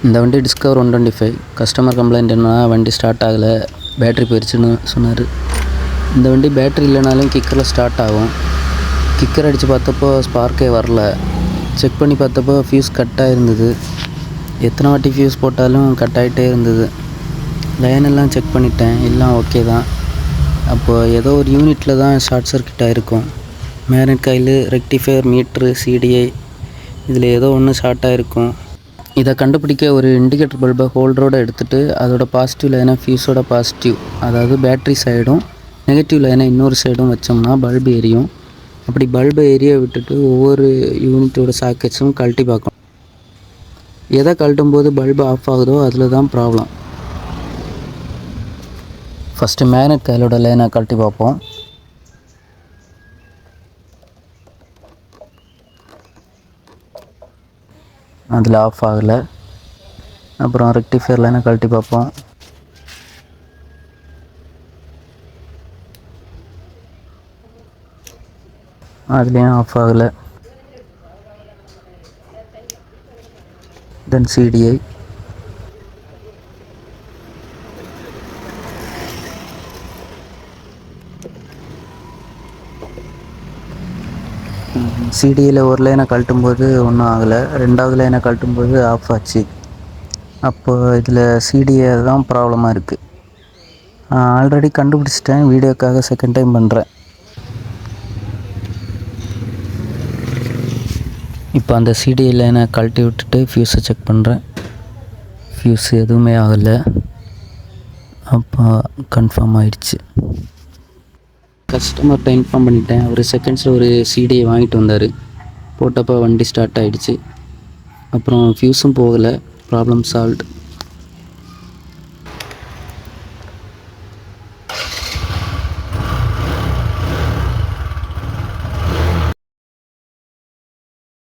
இந்த வண்டி discover 125 customer complaint என்னன்னா வண்டி ஸ்டார்ட் ஆகலை, பேட்ரி போயிடுச்சுன்னு சொன்னார். இந்த வண்டி பேட்ரி இல்லைனாலும் கிக்கரில் ஸ்டார்ட் ஆகும். கிக்கர் அடித்து பார்த்தப்போ ஸ்பார்க்கே வரல. செக் பண்ணி பார்த்தப்போ ஃபியூஸ் கட்டாக இருந்தது. எத்தனை வாட்டி ஃபியூஸ் போட்டாலும் கட் ஆகிட்டே இருந்தது. லைன் எல்லாம் செக் பண்ணிட்டேன், எல்லாம் ஓகே தான். அப்போது ஏதோ ஒரு யூனிட்டில் தான் ஷார்ட் சர்க்யூட் ஆகிருக்கும். மேக்னெட் காயில், ரெக்டிஃபையர், மீட்ரு, சிடிஐ இதில் ஏதோ ஒன்று ஷார்ட் ஆகிருக்கும். இதை கண்டுபிடிக்க ஒரு இண்டிகேட்டர் பல்பை ஹோல்டரோடு எடுத்துகிட்டு அதோட பாசிட்டிவ் லைனை ஃபியூஸோட பாசிட்டிவ், அதாவது பேட்ரி சைடும், நெகட்டிவ் லைனை இன்னொரு சைடும் வச்சோம்னா பல்பு எரியும். அப்படி பல்பை எரிய விட்டுட்டு ஒவ்வொரு யூனிட்டோட சாக்கெட்ஸும் கழட்டி பார்க்கணும். எதை கழட்டும் போது பல்பு ஆஃப் ஆகுதோ அதில் தான் ப்ராப்ளம். ஃபஸ்ட்டு மேக்னெட் காயிலோட லைனை கழட்டி பார்ப்போம். அதில் ஆஃப் ஆகலை. அப்புறம் ரெக்டிஃபையர் லைனை கழட்டி பார்ப்போம். அதுலேயும் ஆஃப் ஆகலை. தென் சிடிஐ, சிடியில் ஒரு லைனை கழட்டும்போது ஒன்றும் ஆகலை, ரெண்டாவது லைனை கழட்டும்போது ஆஃப் ஆச்சு. அப்போது இதில் சிடிஏ தான் ப்ராப்ளமாக இருக்குது. ஆல்ரெடி கண்டுபிடிச்சிட்டேன், வீடியோக்காக செகண்ட் டைம் பண்ணுறேன். இப்போ அந்த சிடிஏ லைனை கழட்டி விட்டுட்டு ஃபியூஸை செக் பண்ணுறேன். ஃபியூஸ் எதுவுமே ஆகலை. அப்போ கன்ஃபார்ம் ஆயிடுச்சு. கஸ்டமர்கிட்ட இன்ஃபார்ம் பண்ணிட்டேன். ஒரு செகண்ட்ஸில் ஒரு சிடியை வாங்கிட்டு வந்தார். போட்டப்போ வண்டி ஸ்டார்ட் ஆகிடுச்சு. அப்புறம் ஃபியூஸும் போகலை. Problem solved.